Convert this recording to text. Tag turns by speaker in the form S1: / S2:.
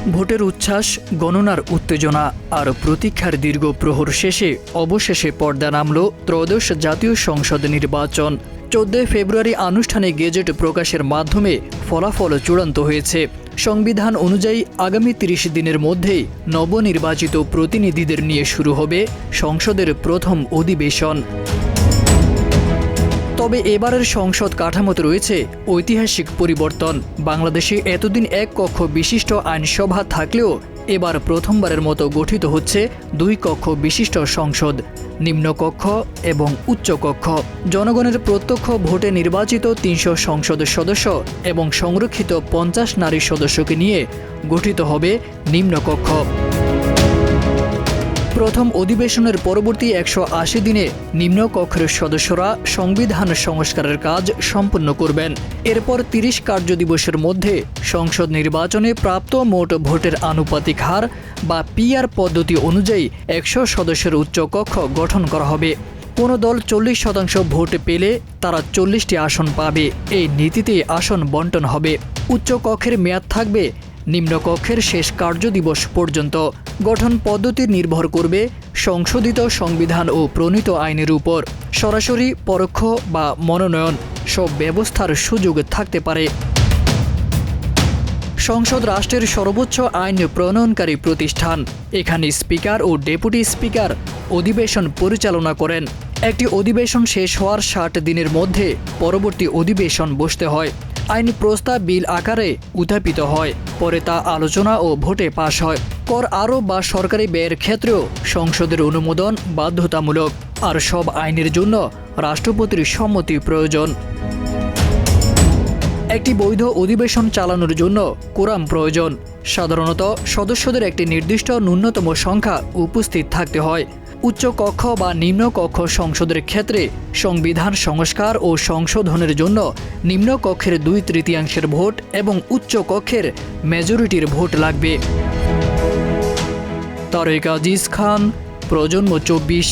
S1: ভোটের উচ্ছ্বাস, গণনার উত্তেজনা আর প্রতীক্ষার দীর্ঘ প্রহর শেষে অবশেষে পর্দা নামল ত্রয়োদশ জাতীয় সংসদ নির্বাচন। 14 ফেব্রুয়ারি আনুষ্ঠানিক গেজেট প্রকাশের মাধ্যমে ফলাফল চূড়ান্ত হয়েছে। সংবিধান অনুযায়ী আগামী 30 দিনের মধ্যেই নবনির্বাচিত প্রতিনিধিদের নিয়ে শুরু হবে সংসদের প্রথম অধিবেশন। তবে এবারের সংসদ কাঠামোতে রয়েছে ঐতিহাসিক পরিবর্তন। বাংলাদেশে এতদিন এক কক্ষ বিশিষ্ট আইনসভা থাকলেও এবার প্রথমবারের মতো গঠিত হচ্ছে 2 কক্ষ বিশিষ্ট সংসদ, নিম্নকক্ষ এবং উচ্চকক্ষ। জনগণের প্রত্যক্ষ ভোটে নির্বাচিত 300 সংসদ সদস্য এবং সংরক্ষিত 50 নারী সদস্যকে নিয়ে গঠিত হবে নিম্নকক্ষ। প্রথম অধিবেশনের পরবর্তী 180 দিনে নিম্নকক্ষের সদস্যরা সংবিধান সংস্কারের কাজ সম্পন্ন করবেন। এরপর 30 কার্যদিবসের মধ্যে সংসদ নির্বাচনে প্রাপ্ত মোট ভোটের আনুপাতিক হার বা পিআর পদ্ধতি অনুযায়ী 100 সদস্যের উচ্চকক্ষ গঠন করা হবে। কোনো দল 40% ভোট পেলে তারা 40টি আসন পাবে। এই নীতিতে আসন বণ্টন হবে। উচ্চকক্ষের মেয়াদ থাকবে নিম্নকক্ষের শেষ কার্যদিবস পর্যন্ত। গঠন পদ্ধতি নির্ভর করবে সংশোধিত সংবিধান ও প্রণীত আইনের উপর। সরাসরি, পরোক্ষ বা মনোনয়ন সব ব্যবস্থার সুযোগ থাকতে পারে। সংসদ রাষ্ট্রের সর্বোচ্চ আইন প্রণয়নকারী প্রতিষ্ঠান। এখানে স্পিকার ও ডেপুটি স্পিকার অধিবেশন পরিচালনা করেন। একটি অধিবেশন শেষ হওয়ার 60 দিনের মধ্যে পরবর্তী অধিবেশন বসতে হয়। আইন প্রস্তাব বিল আকারে উত্থাপিত হয়, পরে তা আলোচনা ও ভোটে পাশ হয়। কর আরোপ বা সরকারি ব্যয়ের ক্ষেত্রেও সংসদের অনুমোদন বাধ্যতামূলক। আর সব আইনের জন্য রাষ্ট্রপতির সম্মতি প্রয়োজন। একটি বৈধ অধিবেশন চালানোর জন্য কোরাম প্রয়োজন। সাধারণত সদস্যদের একটি নির্দিষ্ট ন্যূনতম সংখ্যা উপস্থিত থাকতে হয়। উচ্চকক্ষ বা নিম্নকক্ষ সংসদের ক্ষেত্রে সংবিধান সংস্কার ও সংশোধনের জন্য নিম্নকক্ষের 2/3 ভোট এবং উচ্চকক্ষের মেজরিটির ভোট লাগবে। তারেক আজিজ খান, প্রজন্ম 24।